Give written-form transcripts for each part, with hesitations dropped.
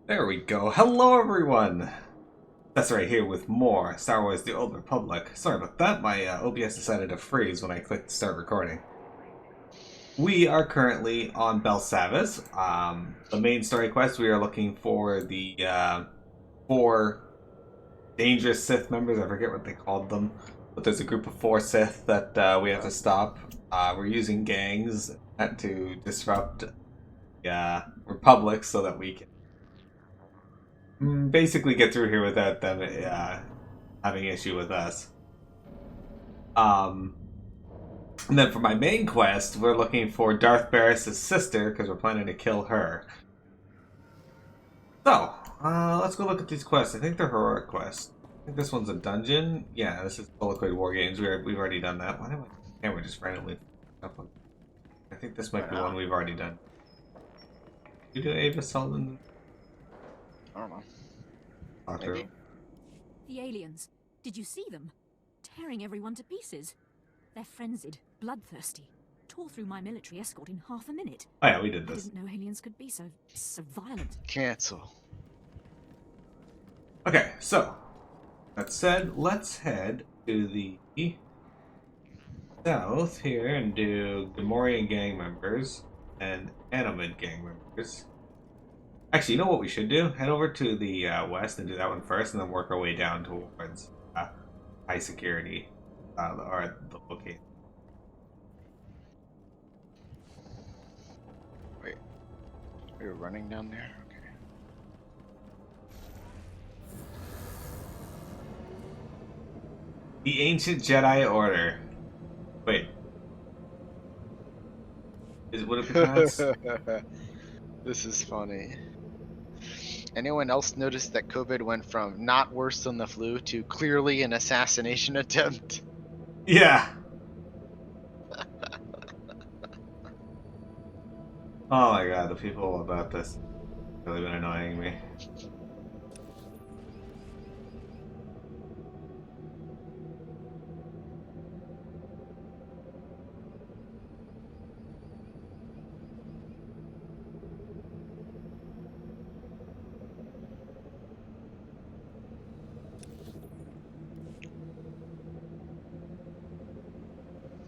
There we go. Hello, everyone. That's right, here with more Star Wars: The Old Republic. Sorry about that. My OBS decided to freeze when I clicked start recording. We are currently on Belsavis. The main story quest. We are looking for the four dangerous Sith members. I forget what they called them, but there's a group of four Sith that we have to stop. We're using gangs to disrupt the Republic so that we can basically get through here without them having issue with us. Um, and then for my main quest, we're looking for Darth Baras' sister because we're planning to kill her. So, let's go look at these quests. I think they're heroic quests. I think this one's a dungeon. Yeah, this is Liquid War Games. We've already done that. Why did my camera just randomly up on? I think this might be one we've already done. You do Ava Sullivan? I don't know. Maybe. The aliens. Did you see them? Tearing everyone to pieces. They're frenzied, bloodthirsty. Tore through my military escort in half a minute. Oh yeah, we did this. I didn't know aliens could be so violent. Cancel. Okay, so that said, let's head to the south here and do Gamorrean gang members and Animid gang members. Actually, you know what we should do? Head over to the west and do that one first, and then work our way down towards high security, or the location. Wait, we were running down there? Okay. The Ancient Jedi Order. Wait. Would it be pronounced? This is funny. Anyone else notice that COVID went from not worse than the flu to clearly an assassination attempt? Yeah. Oh my god, the people about this have really been annoying me.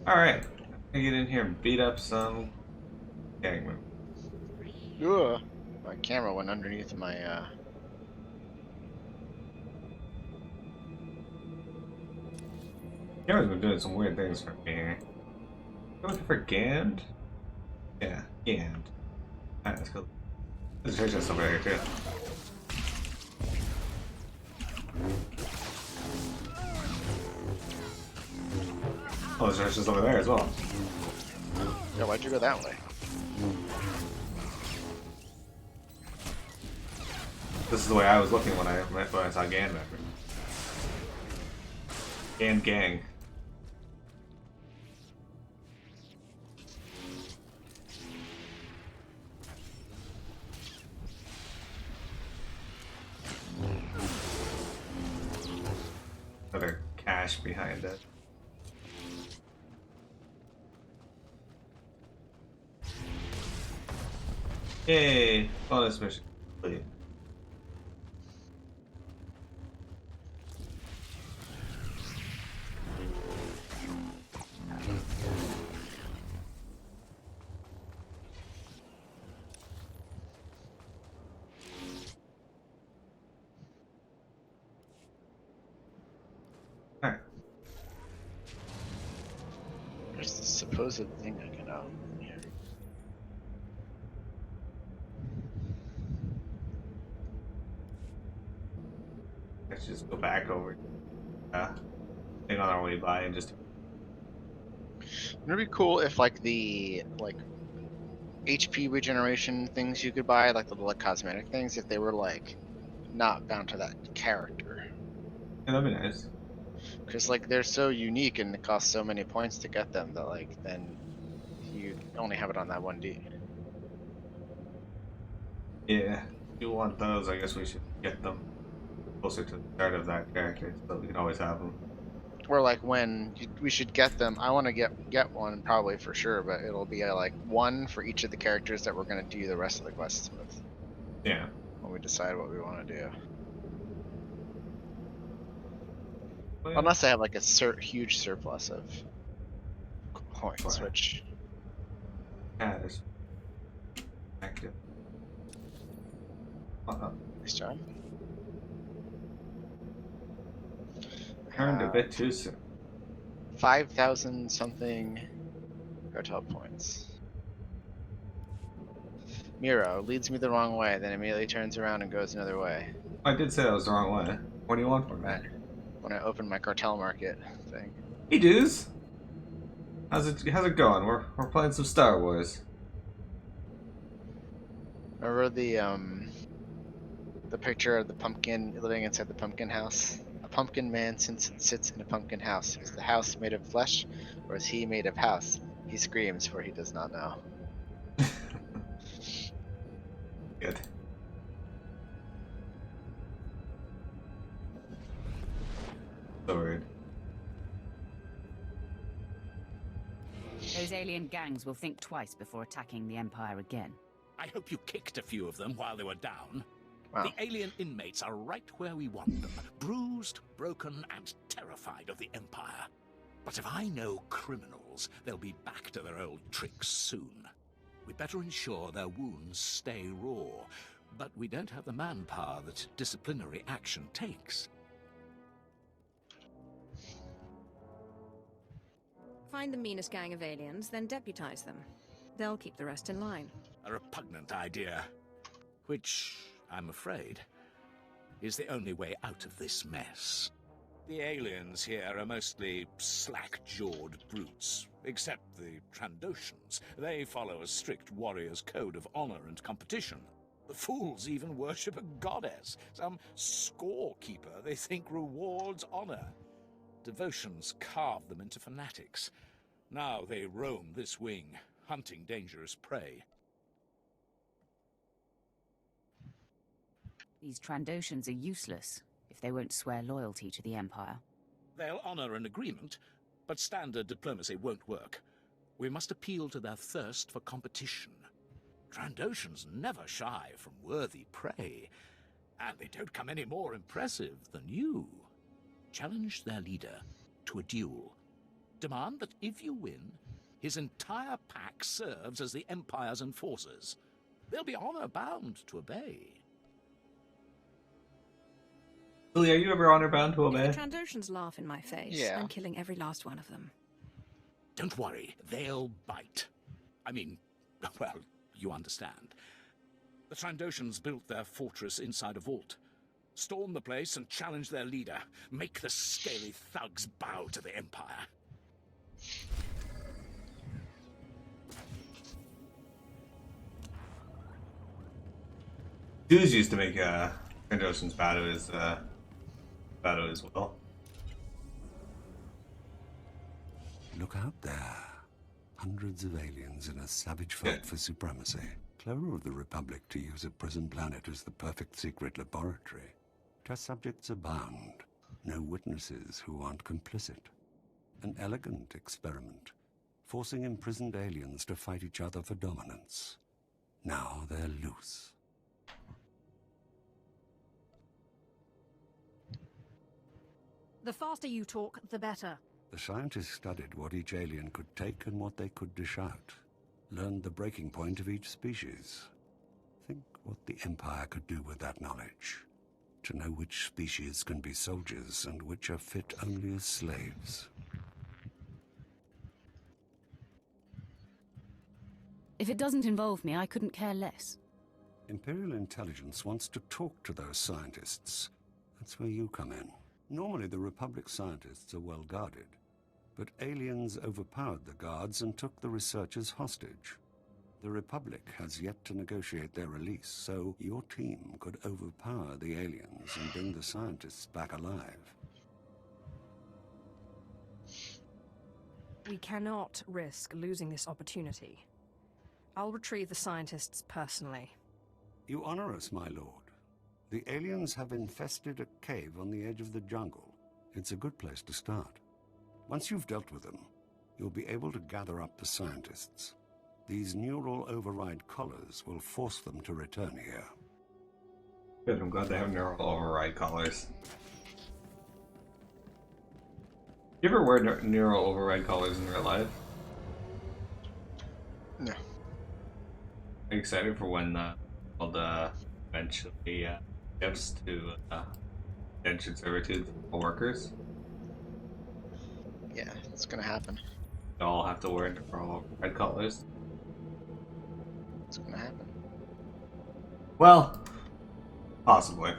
Alright, I get in here and beat up some gang members. Ugh. My camera went underneath my, Camera's been doing some weird things for me. I'm looking for Gand? Yeah, Gand. Alright, let's go. There's a church chest over here, too. Oh, there's a church chest over there as well. Yeah, why'd you go that way? This is the way I was looking when I saw Gand member. Gand gang. Another cache behind it. Yay! Bonus mission complete. Alright. There's the supposed thing I can open here. Let's just go back over. Thing on our way by and just. It'd be cool if like the HP regeneration things you could buy, like the little cosmetic things, if they were like not bound to that character. Yeah, that'd be nice. Because like they're so unique and it costs so many points to get them that like then you only have it on that one D. Yeah, if you want those, I guess we should get them closer to the start of that character so we can always have them. Or like when we should get them, I want to get one probably for sure, but it'll be like one for each of the characters that we're gonna do the rest of the quests with. Yeah. when we decide what we want to do. Oh, yeah. Unless I have like a huge surplus of coins, Right. which Yeah, there's active. nice job. Turned a bit too soon. 5,000 something cartel points. Miro leads me the wrong way, then immediately turns around and goes another way. I did say that was the wrong way. What do you want from me? When I open my cartel market thing. Hey, dudes. How's it going? We're playing some Star Wars. Remember the picture of the pumpkin living inside the pumpkin house? A pumpkin man sits in a pumpkin house. Is the house made of flesh, or is he made of house? He screams, for he does not know. Good. So weird. Those alien gangs will think twice before attacking the Empire again. I hope you kicked a few of them while they were down. Wow. The alien inmates are right where we want them, bruised, broken, and terrified of the Empire. But if I know criminals, they'll be back to their old tricks soon. We better ensure their wounds stay raw, but we don't have the manpower that disciplinary action takes. Find the meanest gang of aliens, then deputize them. They'll keep the rest in line. A repugnant idea, which, I'm afraid, is the only way out of this mess. The aliens here are mostly slack-jawed brutes, except the Trandoshans. They follow a strict warrior's code of honor and competition. The fools even worship a goddess, some scorekeeper they think rewards honor. Devotions carve them into fanatics. Now they roam this wing, hunting dangerous prey. These Trandoshans are useless if they won't swear loyalty to the Empire. They'll honor an agreement, but standard diplomacy won't work. We must appeal to their thirst for competition. Trandoshans never shy from worthy prey, and they don't come any more impressive than you. Challenge their leader to a duel. Demand that if you win, his entire pack serves as the Empire's enforcers. They'll be honor-bound to obey. Lily, are you ever honor-bound to obey? If the Trandoshans laugh in my face, Yeah. I'm killing every last one of them. Don't worry, they'll bite. I mean, well, you understand. The Trandoshans built their fortress inside a vault. Storm the place and challenge their leader. Make the scaly thugs bow to the Empire. Dudes used to make Trandoshans bow to his will. Look out there. Hundreds of aliens in a savage fight for supremacy. Clever of the Republic to use a prison planet as the perfect secret laboratory. Test subjects abound. No witnesses who aren't complicit. An elegant experiment, forcing imprisoned aliens to fight each other for dominance. Now they're loose. The faster you talk, the better. The scientists studied what each alien could take and what they could dish out. Learned the breaking point of each species. Think what the Empire could do with that knowledge. To know which species can be soldiers and which are fit only as slaves. If it doesn't involve me, I couldn't care less. Imperial intelligence wants to talk to those scientists. That's where you come in. Normally the Republic scientists are well guarded, but aliens overpowered the guards and took the researchers hostage. The Republic has yet to negotiate their release, so your team could overpower the aliens and bring the scientists back alive. We cannot risk losing this opportunity. I'll retrieve the scientists personally. You honor us, my lord. The aliens have infested a cave on the edge of the jungle. It's a good place to start. Once you've dealt with them, you'll be able to gather up the scientists. These neural override collars will force them to return here. Good, I'm glad they have neural override collars. You ever wear neural override collars in real life? No. Are you excited for when world eventually shifts to indentured servitude for workers? Yeah, it's gonna happen. They all have to wear neural override collars. It's gonna happen. Well, possibly.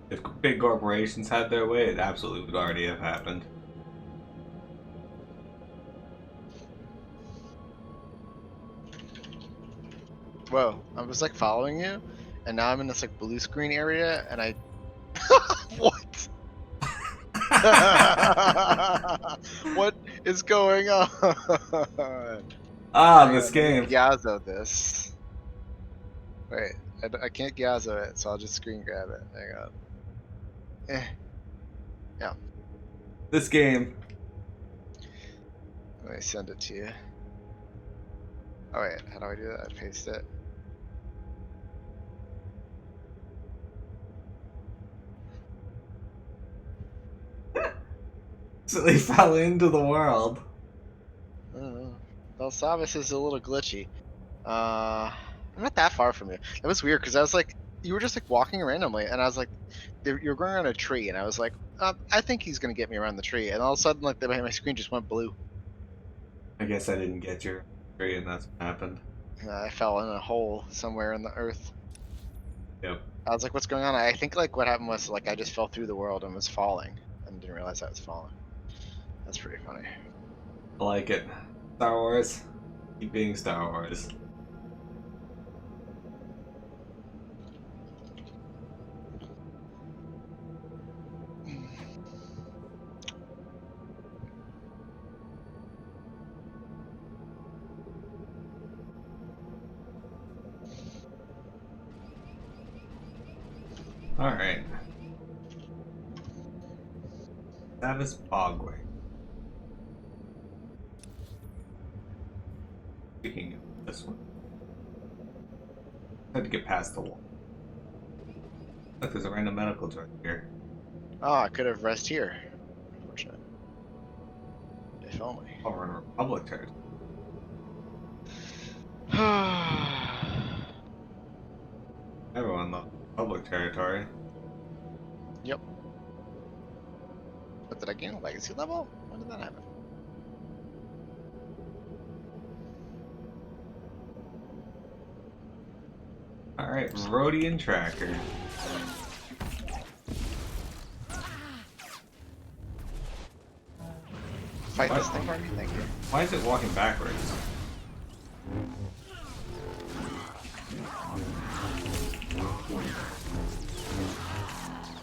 If big corporations had their way, it absolutely would already have happened. Whoa, I was like following you, and now I'm in this like blue screen area, and I. What? What is going on? Ah, Hang this on, let me game. Gyazo this. Wait, I can't Gyazo it, so I'll just screen grab it. Hang on. Yeah, This game. let me send it to you. Oh wait, how do I do that? Paste it. So they fell into the world. Belsavis is a little glitchy. I'm not that far from you. That was weird because I was like, you were just like walking randomly, and I was like, you're going around a tree, and I was like, I think he's gonna get me around the tree, and all of a sudden, like my screen just went blue. I guess I didn't get your tree, and that's what happened. I fell in a hole somewhere in the earth. Yep. I was like, what's going on? I think like what happened was like I just fell through the world and was falling, and didn't realize I was falling. That's pretty funny. I like it. Star Wars. Keep being Star Wars. Alright. Savis Bogway. Speaking of this one. I had to get past the wall. Look, there's a random medical drug here. Oh, I could have rest here. Unfortunate. If only. Over in Republic territory. Everyone loves Republic territory. Yep. What did I gain? A legacy level? When did that happen? Alright, Rhodian Tracker. Fight this thing for me? Thank you. Why is it walking backwards?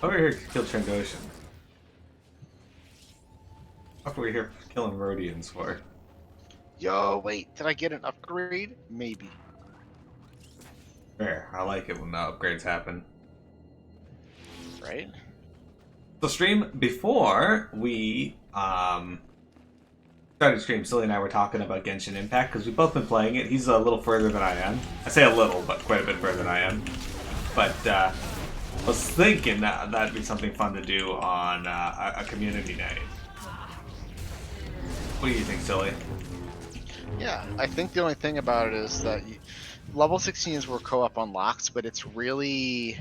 Over here to kill Trandoshan. What are we here killing Rhodians for? Yo, wait, did I get an upgrade? Maybe. Fair. I like it when the upgrades happen. Right? So stream before we started stream, Silly and I were talking about Genshin Impact because we've both been playing it. He's a little further than I am. I say a little, but quite a bit further than I am. But I was thinking that that'd be something fun to do on a community night. What do you think, Silly? Yeah, I think the only thing about it is that level 16 is where co-op unlocks, but it's really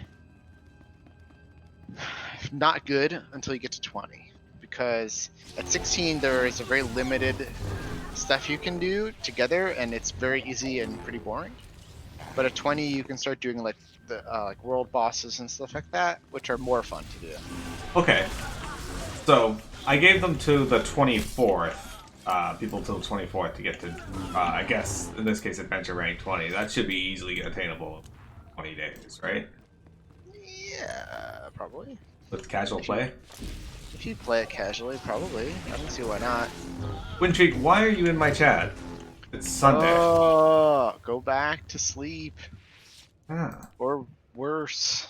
not good until you get to 20. Because at 16 there is a very limited stuff you can do together, and it's very easy and pretty boring. But at 20 you can start doing like the like world bosses and stuff like that, which are more fun to do. Okay, so I gave them to the 24th. People till 24th to get to, I guess, in this case, adventure rank 20. That should be easily attainable in 20 days, right? Yeah, probably. With casual play? If you play it casually, probably. I don't see why not. Wintreek, why are you in my chat? It's Sunday. Oh, go back to sleep. Ah. Or worse.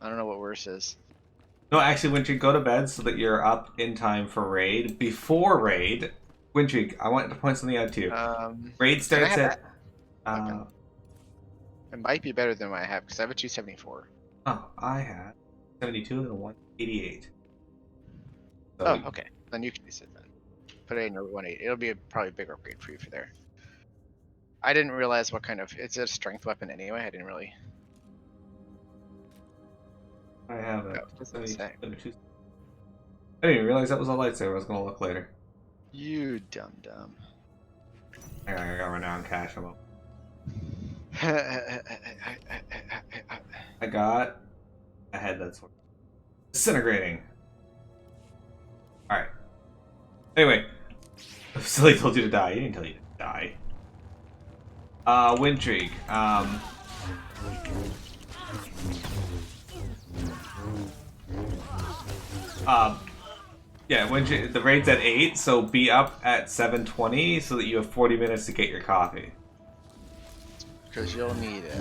I don't know what worse is. No, actually, Wintreek, go to bed so that you're up in time for raid. Before raid, Windtreak, I wanted to point something out to you. Raid can I starts have at. Okay. It might be better than what I have because I have a 274. Oh, I have 72 and a 188. So, Oh, okay. Then you can use it then. Put it in your 180. It'll be probably a big upgrade for you for there. I didn't realize what kind of. It's a strength weapon anyway. I didn't really. I have a Oh, what's it 72 say? and a 2. I didn't even realize that was a lightsaber. I was going to look later. You dumb dumb. I gotta run down cash. I got a head that's disintegrating. Alright. Anyway. Silly told you to die. He didn't tell you to die. Windtreak. Yeah, the raid's at 8, so be up at 7:20 so that you have 40 minutes to get your coffee. Because you'll need it.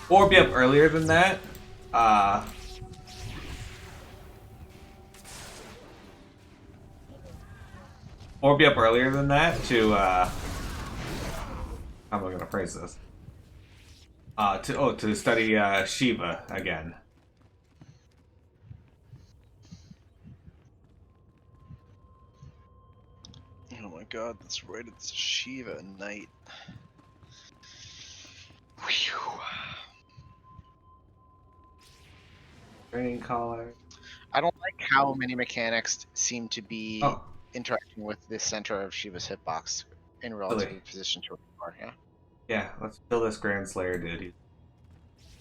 Or be up earlier than that. Or be up earlier than that to, how am I gonna phrase this? To study, Shiva again. Oh my god, that's right. It's Shiva night. Whew. Training collar. I don't like how many mechanics seem to be Oh, interacting with the center of Shiva's hitbox in relative Really? position to where you are. Yeah, yeah, let's kill this Grand Slayer dude.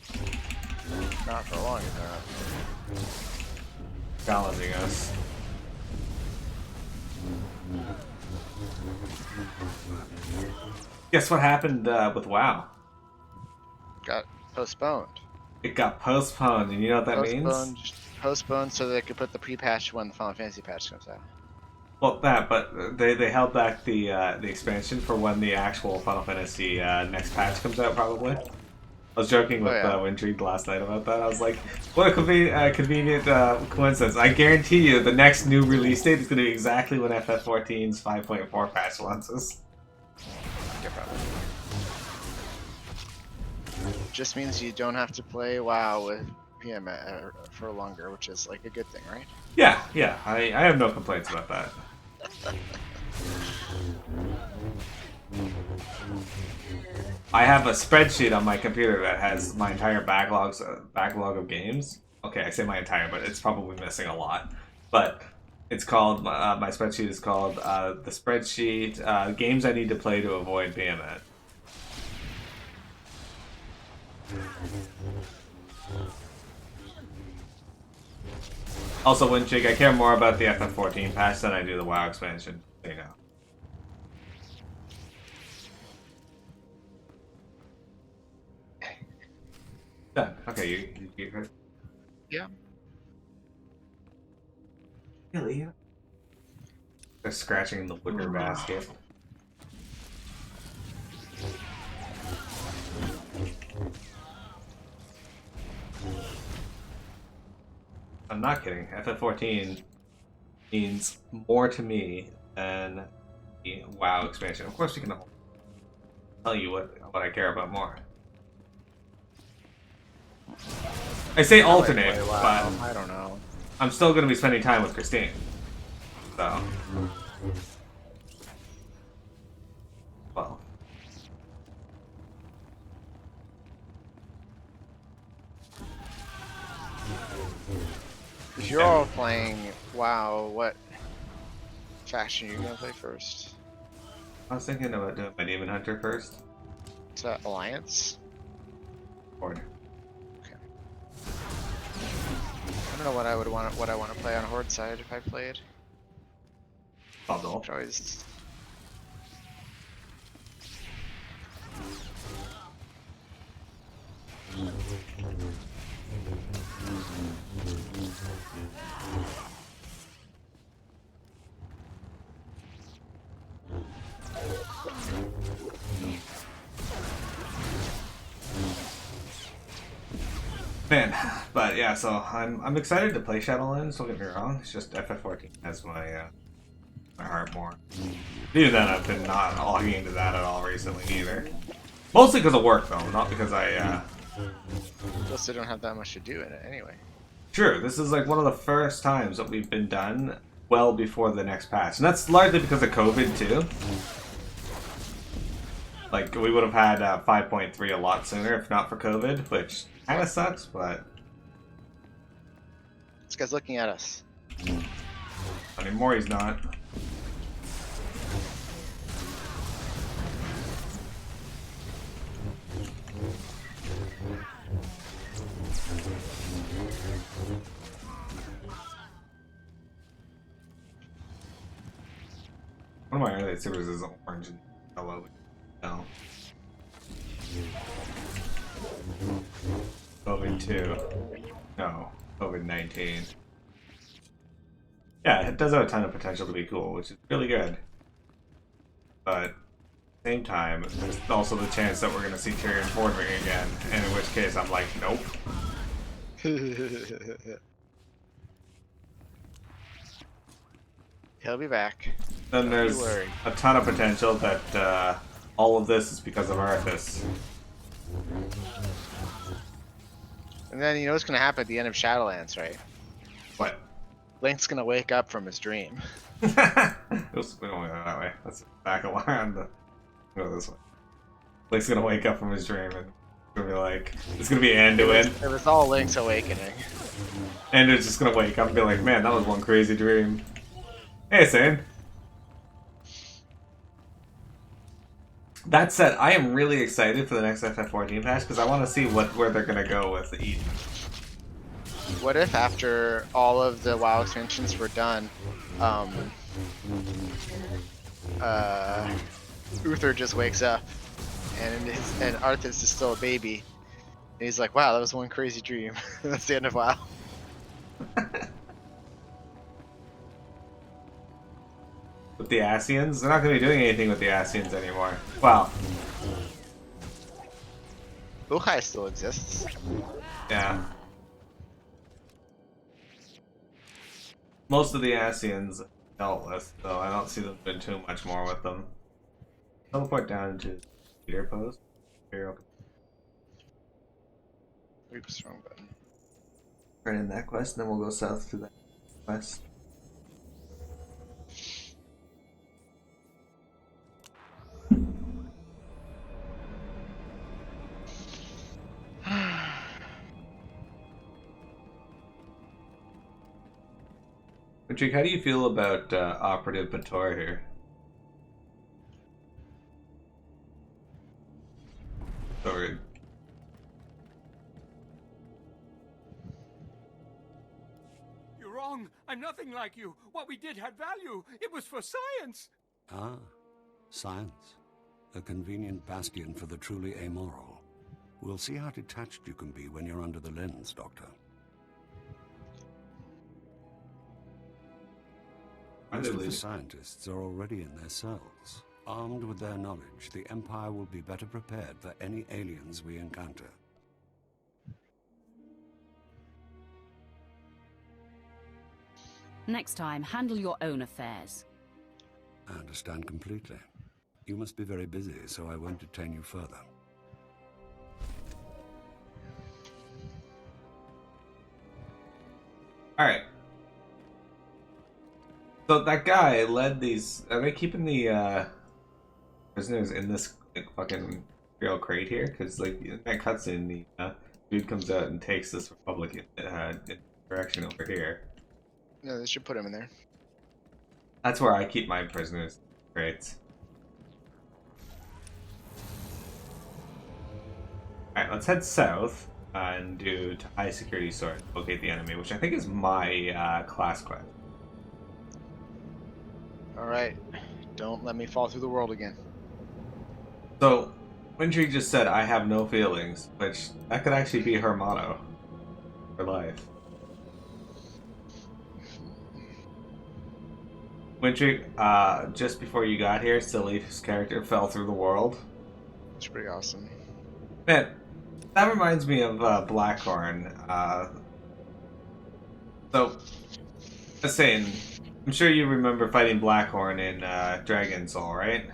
He's not for long enough. challenging us. Guess what happened with WoW? Got postponed. It got postponed, and you know what that Postponed. means? Postponed so they could put the pre-patch when the Final Fantasy patch comes out. Well, but they held back the expansion for when the actual Final Fantasy next patch comes out, probably. I was joking with Windtreak last night about that. I was like, what a convenient coincidence. I guarantee you the next new release date is going to be exactly when FF14's 5.4 patch launches. Yeah, probably. Just means you don't have to play WoW with PM for longer, which is like a good thing, right? Yeah, I have no complaints about that. I have a spreadsheet on my computer that has my entire backlog of games. Okay, I say my entire, but it's probably missing a lot. But it's called my spreadsheet is called the spreadsheet games I need to play to avoid Bahamut. Also, Windchick, I care more about the FF14 patch than I do the WoW expansion. You know. Done. Okay, you heard? Yeah. Really? They're scratching the wicker basket. I'm not kidding. FF14 means more to me than the WoW expansion. Of course, we can tell you what I care about more. I say alternate, but I don't know. I'm still going to be spending time with Christine. So, well, If you're all playing WoW, what faction are you gonna play first? I was thinking about doing my Demon Hunter first. Is that Alliance? Horde. I don't know what I would want. What I want to play on Horde side if I played. Bundle. Could always. Man, but yeah, so I'm excited to play Shadowlands. Don't get me wrong. It's just FF14 has my my heart more. Even then, I've been not logging into that at all recently either. Mostly because of work, though, not because I, Plus, they don't have that much to do in it anyway. True, this is like one of the first times that we've been done well before the next patch. And that's largely because of COVID, too. Like, we would have had 5.3 a lot sooner if not for COVID, which kind of sucks, but... This guy's looking at us. Anymore, he's not. One of my early servers is orange and yellow. No. COVID-2. No. COVID-19. Yeah, it does have a ton of potential to be cool, which is really good. But at the same time, there's also the chance that we're going to see Tyrion Fordring again, and in which case I'm like, nope. He'll be back. Then there's worry. a ton of potential that all of this is because of Arthas. And then you know what's gonna happen at the end of Shadowlands, right? What? Link's gonna wake up from his dream. Oops, we don't want to go that way. Let's back around. Go this way. Link's gonna wake up from his dream and it's gonna be like, it's gonna be Anduin. It was all Link's awakening. Anduin's just gonna wake up and be like, man, that was one crazy dream. Hey, Sane. That said, I am really excited for the next FF14 patch because I want to see where they're gonna go with Eden. What if after all of the WoW expansions were done, Uther just wakes up and Arthas is still a baby, and he's like, "Wow, that was one crazy dream." That's the end of WoW. With the Ascians? They're not going to be doing anything with the Ascians anymore. Well, Ukai still exists. yeah. Most of the Ascians dealt with, so I don't see them doing too much more with them. Teleport down to Peter Post. Oops, wrong button. Right in that quest, and then we'll go south through that quest. Patrick, how do you feel about Operative Bator here? Sorry. You're wrong. I'm nothing like you. What we did had value. It was for science. Ah, science. A convenient bastion for the truly amoral. We'll see how detached you can be when you're under the lens, Doctor. Most of the scientists are already in their cells. Armed with their knowledge, the Empire will be better prepared for any aliens we encounter. Next time, handle your own affairs. I understand completely. You must be very busy, so I won't detain you further. Alright. So that guy led these... Are they keeping the prisoners in this like, fucking real crate here? Because like in that cutscene, the dude comes out and takes this Republican direction over here. No, they should put him in there. That's where I keep my prisoners crates. Alright, let's head south and do to high security sword, locate the enemy, which I think is my class quest. Alright. Don't let me fall through the world again. So, Wintry just said, I have no feelings, which that could actually be her motto for life. Wintry, just before you got here, Silly's character fell through the world. It's pretty awesome. Man, that reminds me of Blackhorn. So, just saying, I'm sure you remember fighting Blackhorn in Dragon Soul, right?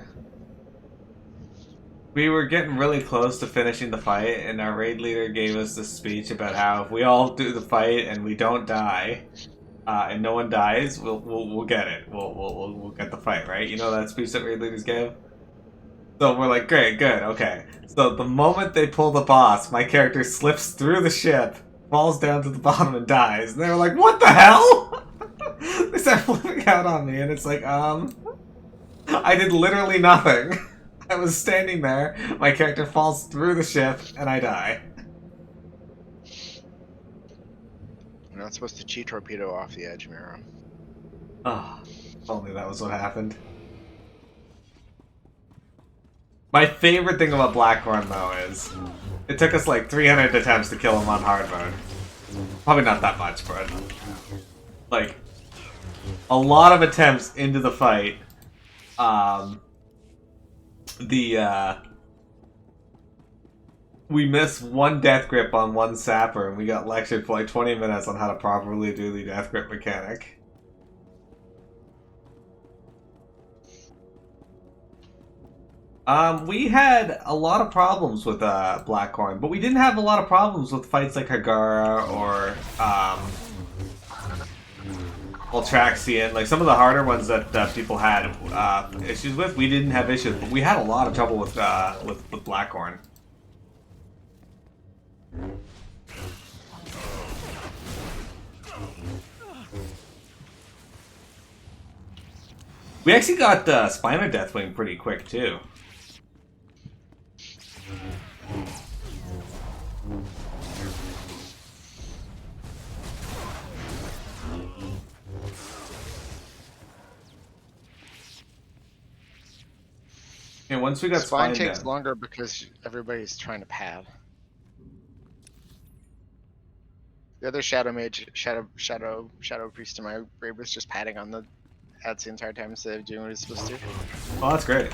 We were getting really close to finishing the fight, and our raid leader gave us this speech about how if we all do the fight and we don't die, and no one dies, we'll get it. We'll get the fight, right? You know that speech that raid leaders gave? So we're like, great, good, okay. So the moment they pull the boss, my character slips through the ship, falls down to the bottom, and dies. And they were like, what the hell? They start flipping out on me, and it's like, I did literally nothing. I was standing there, my character falls through the ship, and I die. You're not supposed to cheat torpedo off the edge, Miro. Oh, if only that was what happened. My favorite thing about Blackhorn, though, is it took us like 300 attempts to kill him on hard mode. Probably not that much, but like a lot of attempts into the fight. We missed one death grip on one sapper, and we got lectured for like 20 minutes on how to properly do the death grip mechanic. We had a lot of problems with Blackhorn, but we didn't have a lot of problems with fights like Hagara or Ultraxian. Like some of the harder ones that people had issues with, we didn't have issues, but we had a lot of trouble with Blackhorn. We actually got Spiner Deathwing pretty quick too. And once we got Spine Spine takes down, longer because everybody's trying to pad. The other Shadow Mage, Shadow Priest in my raid was just padding on the ads the entire time instead of doing what he's supposed to. oh, that's great.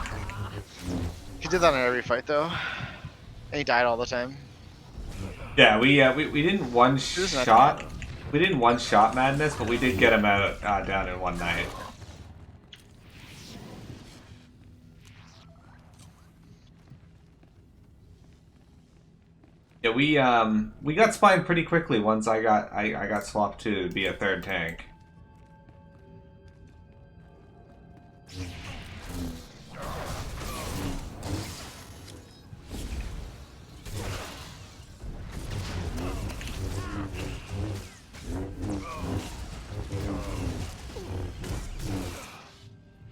He did that in every fight though, and he died all the time. Yeah, we didn't one shot. We didn't one shot Madness, but we did get him out down in one night. Yeah, we got Spine pretty quickly once I got swapped to be a third tank.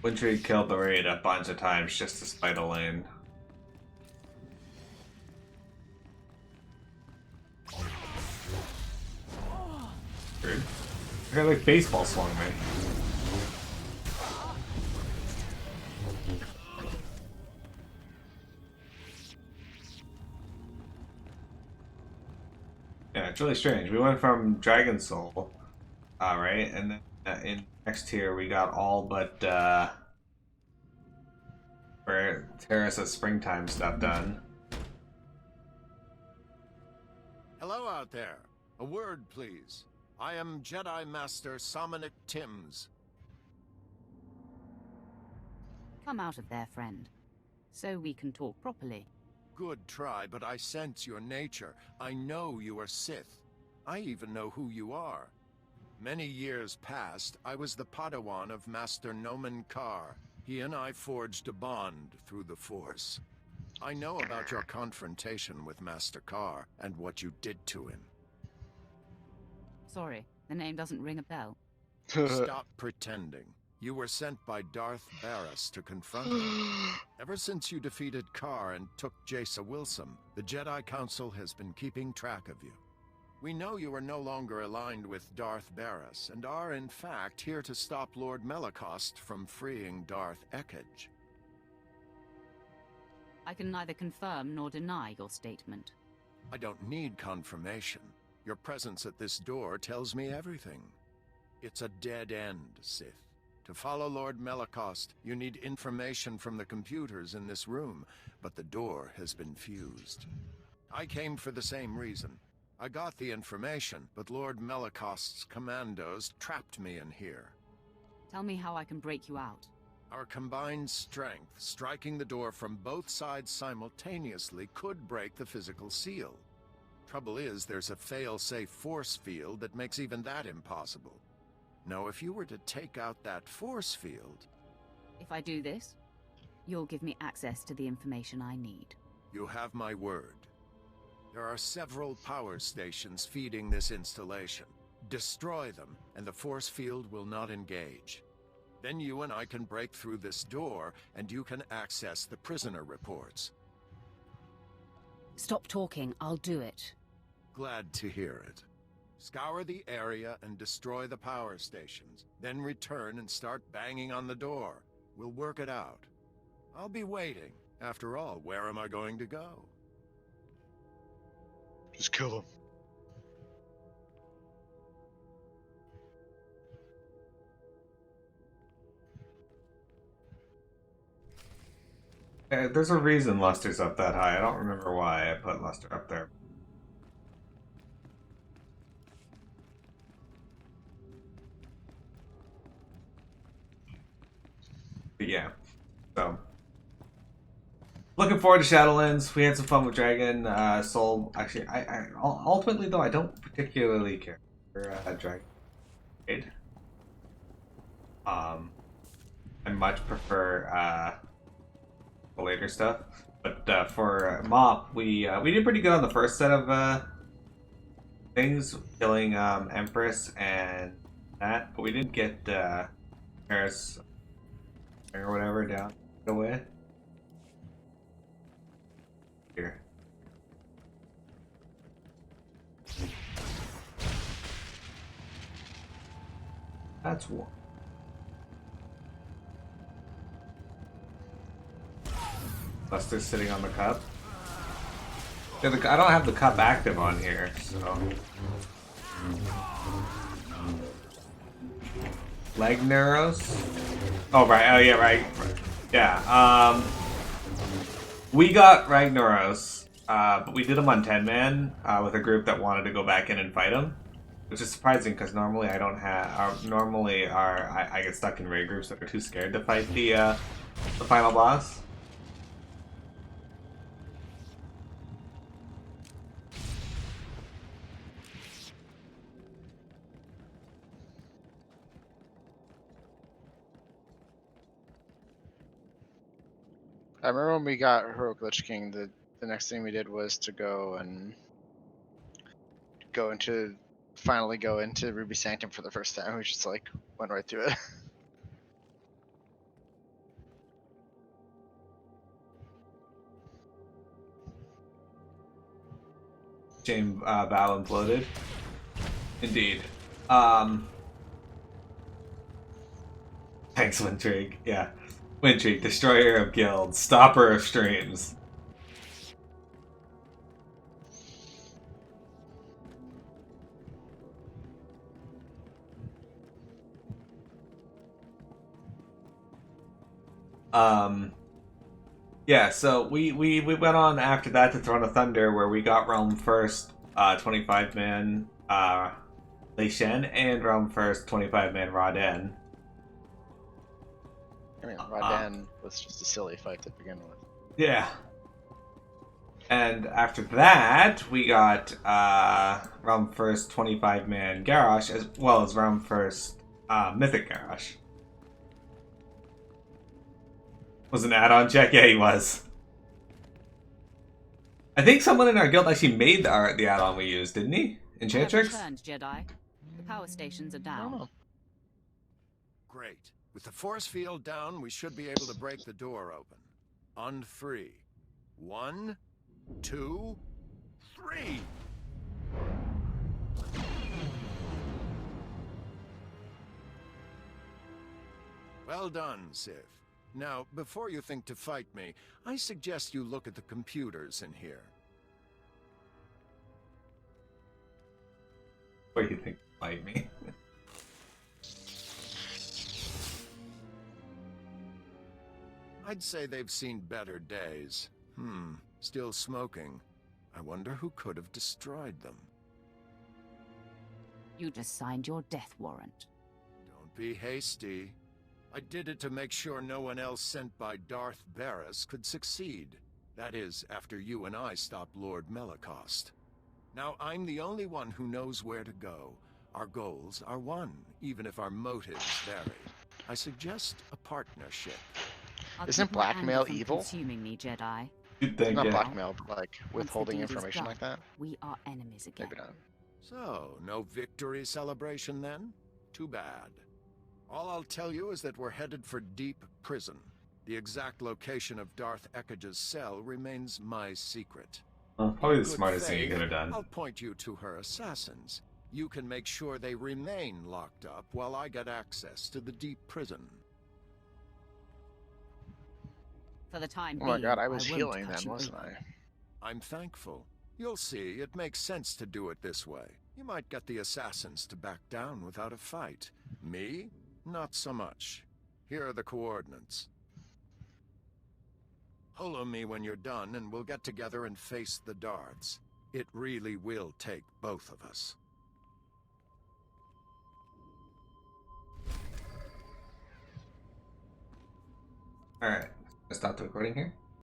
Wintry killed the raid a bunch of times just to spite a lane. Rude. I got like baseball swung me. Yeah, it's really strange. We went from Dragon Soul, right, and then in next tier we got all but for Terrace's springtime stuff done. Hello out there. A word, please. I am Jedi Master Somonic Timms. Come out of there, friend, so we can talk properly. Good try, but I sense your nature. I know you are Sith. I even know who you are. Many years past, I was the Padawan of Master Nomen Karr. He and I forged a bond through the Force. I know about your confrontation with Master Karr and what you did to him. Sorry, the name doesn't ring a bell. Stop pretending. You were sent by Darth Baras to confront him. Ever since you defeated Karr and took Jace Wilson, the Jedi Council has been keeping track of you. We know you are no longer aligned with Darth Baras, and are in fact here to stop Lord Melicost from freeing Darth Ekage. I can neither confirm nor deny your statement. I don't need confirmation. Your presence at this door tells me everything. It's a dead end, Sith. To follow Lord Melicost, you need information from the computers in this room, but the door has been fused. I came for the same reason. I got the information, but Lord Melicost's commandos trapped me in here. Tell me how I can break you out. Our combined strength, striking the door from both sides simultaneously, could break the physical seal. Trouble is, there's a fail-safe force field that makes even that impossible. Now, if you were to take out that force field... If I do this, you'll give me access to the information I need. You have my word. There are several power stations feeding this installation. Destroy them, and the force field will not engage. Then you and I can break through this door, and you can access the prisoner reports. Stop talking, I'll do it. Glad to hear it. Scour the area and destroy the power stations. Then return and start banging on the door. We'll work it out. I'll be waiting. After all, where am I going to go? Just kill him. There's a reason Luster's up that high. I don't remember why I put Luster up there. But yeah, so looking forward to Shadowlands. We had some fun with Dragon Soul. Actually, I ultimately though I don't particularly care for Dragon. I much prefer the later stuff. But for Mop, we did pretty good on the first set of things, killing Empress and that, but we didn't get Paris or whatever down the way. Here. That's one. Lester's sitting on the cup. Yeah, I don't have the cup active on here, so. Leg Neuros? Oh, right. Oh, yeah, right. Yeah. We got Ragnaros, but we did them on 10-man with a group that wanted to go back in and fight him, which is surprising because normally I don't have. Normally, I get stuck in raid groups that are too scared to fight the final boss. I remember when we got Heroic Lich King, the next thing we did was to go into finally go into Ruby Sanctum for the first time. We just like went right through it. Shame Val imploded. Indeed. Thanks, Wintrig. Yeah. Wintrig, destroyer of guilds, stopper of streams. Yeah, so we went on after that to Throne of Thunder, where we got Realm First 25-man Lei Shen and Realm First 25-man Raden. I mean, Raden was just a silly fight to begin with. Yeah. And after that, we got Realm First 25-man Garrosh, as well as Realm First Mythic Garrosh. Was an add-on check? Yeah, he was. I think someone in our guild actually made the add-on we used, didn't he? Enchantrix? Returned, Jedi. The power stations are down. Oh. Great. With the force field down, we should be able to break the door open. On 3. 1, 2, 3! Well done, Sith. Now, before you think to fight me, I suggest you look at the computers in here. What do you think? Fight me? I'd say they've seen better days. Still smoking. I wonder who could have destroyed them. You just signed your death warrant. Don't be hasty. I did it to make sure no one else sent by Darth Baras could succeed. That is, after you and I stopped Lord Melicost. Now I'm the only one who knows where to go. Our goals are one, even if our motives vary. I suggest a partnership. I'll Isn't keep my blackmail anger from evil? Consuming me, Jedi. You'd think, Not yeah. blackmail, but like Once the withholding deed is information done, like that. we are enemies again. Maybe not. So, no victory celebration then? Too bad. All I'll tell you is that we're headed for Deep Prison. The exact location of Darth Ekage's cell remains my secret. Probably In the good smartest thing you faith, could have done. I'll point you to her assassins. You can make sure they remain locked up while I get access to the Deep Prison. For the time Oh my being, god, I was won't healing cut then, you wasn't open. I? I'm thankful. You'll see, it makes sense to do it this way. You might get the assassins to back down without a fight. Me? Not so much. Here are the coordinates. Holo me when you're done, and we'll get together and face the Darths. It really will take both of us. Alright, stop the recording here.